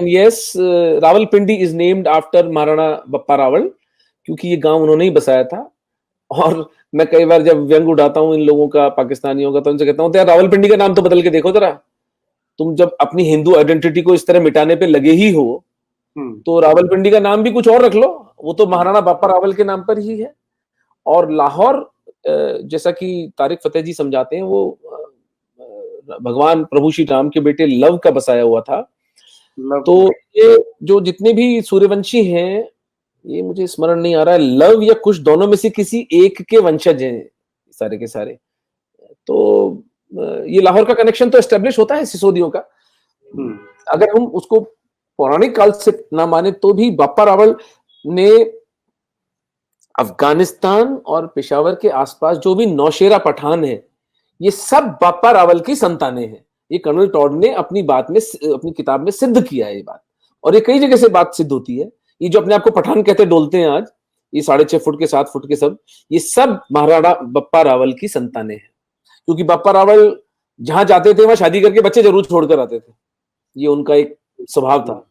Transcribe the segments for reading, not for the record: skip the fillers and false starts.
Yes, Rawalpindi is named after Maharana Bappa Rawal, क्योंकि ये गांव उन्होंने ही बसाया था। और मैं कई बार जब व्यंग उड़ाता हूँ इन लोगों का, पाकिस्तानियों का, तो उनसे कहता हूँ यार रावलपिंडी का नाम तो बदल के देखो जरा। तुम जब अपनी हिंदू आइडेंटिटी को इस तरह मिटाने पे लगे ही हो, तो रावलपिंडी का नाम भी कुछ और रख लो, वो तो महाराणा बप्पा रावल के नाम पर ही है। और लाहौर, जैसा कि तारिक फतेह जी समझाते हैं, वो भगवान प्रभु श्री राम के बेटे लव का बसाया हुआ था। तो ये जो जितने भी सूर्यवंशी हैं, ये मुझे स्मरण नहीं आ रहा है, लव या कुश दोनों में से किसी एक के वंशज हैं सारे के सारे। तो ये लाहौर का कनेक्शन तो एस्टेब्लिश होता है सिसोदियों का। अगर हम उसको पौराणिक काल से ना माने तो भी बप्पा रावल ने अफगानिस्तान और पेशावर के आसपास जो भी नौशेरा पठान है, ये सब बप्पा रावल की संतानें हैं। ये कर्नल टॉड ने अपनी बात में, अपनी किताब में सिद्ध किया है ये बात, और ये कई जगह से बात सिद्ध होती है। ये जो अपने आप को पठान कहते डोलते हैं आज, ये 6.5 फुट के 7 फुट के सब, ये सब महाराणा बप्पा रावल की संतानें हैं। क्योंकि बप्पा रावल जहां जाते थे वहां शादी करके बच्चे जरूर छोड़कर आते थे, ये उनका एक स्वभाव था।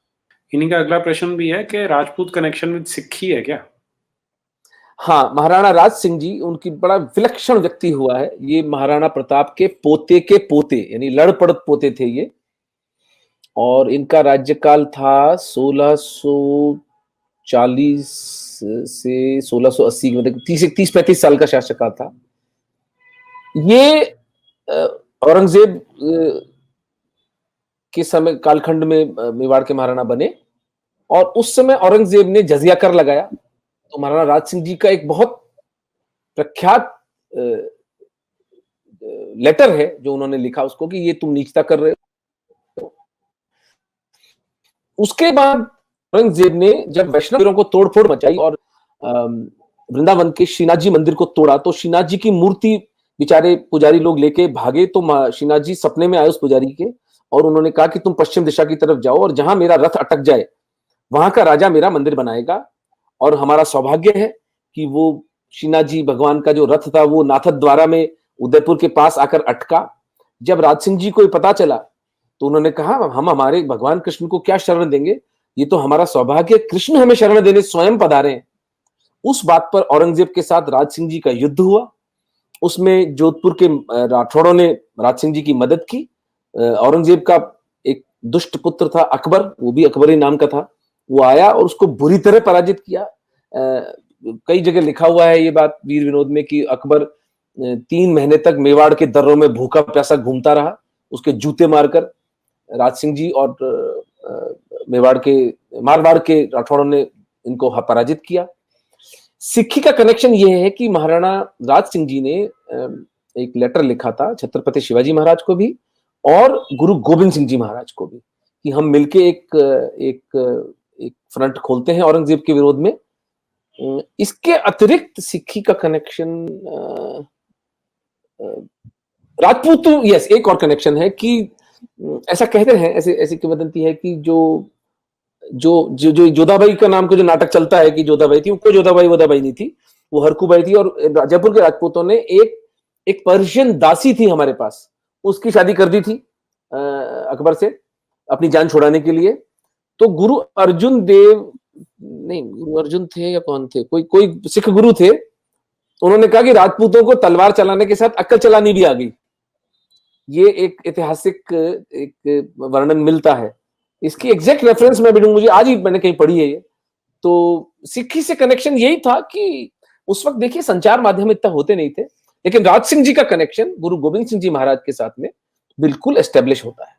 इन्हीं का अगला प्रश्न भी है कि राजपूत कनेक्शन विद सिक्खी है क्या? हाँ, महाराणा राज सिंह जी, उनकी बड़ा विलक्षण व्यक्ति हुआ है। ये महाराणा प्रताप के पोते यानी लड़पड़त पोते थे ये, और इनका राज्यकाल था 1640 से 1680 के मतलब 30-35 साल का शासनकाल था। ये औरंगजेब के समय कालखंड में मेवाड़ के महाराणा बने, और उस समय औरंगजेब ने जजिया कर लगाया। तो महाराणा राज सिंह जी का एक बहुत प्रख्यात लेटर है जो उन्होंने लिखा उसको, कि ये तुम नीचता कर रहे हो। उसके बाद औरंगजेब ने जब वैष्णवों को तोड़फोड़ मचाई और वृंदावन के श्रीनाथ जी मंदिर को तोड़ा, तो श्रीनाथ जी की मूर्ति बेचारे पुजारी लोग लेके भागे। तो श्रीनाथ जी सपने में आए उस पुजारी के, और उन्होंने कहा कि तुम पश्चिम दिशा की तरफ जाओ, और जहां मेरा रथ अटक जाए वहां का राजा मेरा मंदिर बनाएगा। और हमारा सौभाग्य है कि वो श्रीनाथ जी भगवान का जो रथ था वो नाथद द्वारा में उदयपुर के पास आकर अटका। जब राज सिंह जी को पता चला तो उन्होंने कहा, हम हमारे भगवान कृष्ण को क्या शरण देंगे, ये तो हमारा सौभाग्य, कृष्ण हमें शरण देने स्वयं पधारे हैं। उस बात पर औरंगजेब के साथ राज सिंह जी का युद्ध हुआ। उसमें जोधपुर के राठौड़ों ने राज सिंह जी की मदद की। औरंगजेब का एक दुष्ट पुत्र था अकबर, वो भी अकबरी नाम का था, वो आया और उसको बुरी तरह पराजित किया। कई जगह लिखा हुआ है ये बात वीर विनोद में कि अकबर 3 महीने तक मेवाड़ के दर्रों में भूखा प्यासा घूमता रहा, उसके जूते मारकर। राज सिंह जी और मेवाड़ के मारवाड़ के राठौड़ों ने इनको पराजित किया। सिक्खी का कनेक्शन ये है कि महाराणा राज सिंह जी ने एक लेटर लिखा था छत्रपति शिवाजी महाराज को भी और गुरु गोविंद सिंह जी महाराज को भी, कि हम मिलके एक फ्रंट खोलते हैं औरंगजेब के विरोध में। इसके अतिरिक्त सिक्खी का कनेक्शन राजपूत, यस, एक और कनेक्शन है कि ऐसा कहते हैं, ऐसी किंवदंती है कि जो जोधाबाई का नाम का जो नाटक चलता है कि जोधाबाई थी, वो जोधाबाई वोधाबाई नहीं थी, वो हरकूबाई थी। और जयपुर के राजपूतों ने एक पर्शियन दासी थी हमारे पास, उसकी शादी कर दी थी अकबर से अपनी जान छुड़ाने के लिए। तो गुरु अर्जुन देव, नहीं गुरु अर्जुन थे या कौन थे, कोई सिख गुरु थे, उन्होंने कहा कि राजपूतों को तलवार चलाने के साथ अक्ल चलानी भी आ गई। ये एक ऐतिहासिक एक वर्णन मिलता है। इसकी एग्जैक्ट रेफरेंस मैं भी मुझे आज ही मैंने कहीं पढ़ी है ये। तो सिक्खी से कनेक्शन यही था कि उस वक्त देखिए संचार माध्यम इतना होते नहीं थे, लेकिन राज सिंह जी का कनेक्शन गुरु गोविंद सिंह जी महाराज के साथ में बिल्कुल एस्टेब्लिश होता है।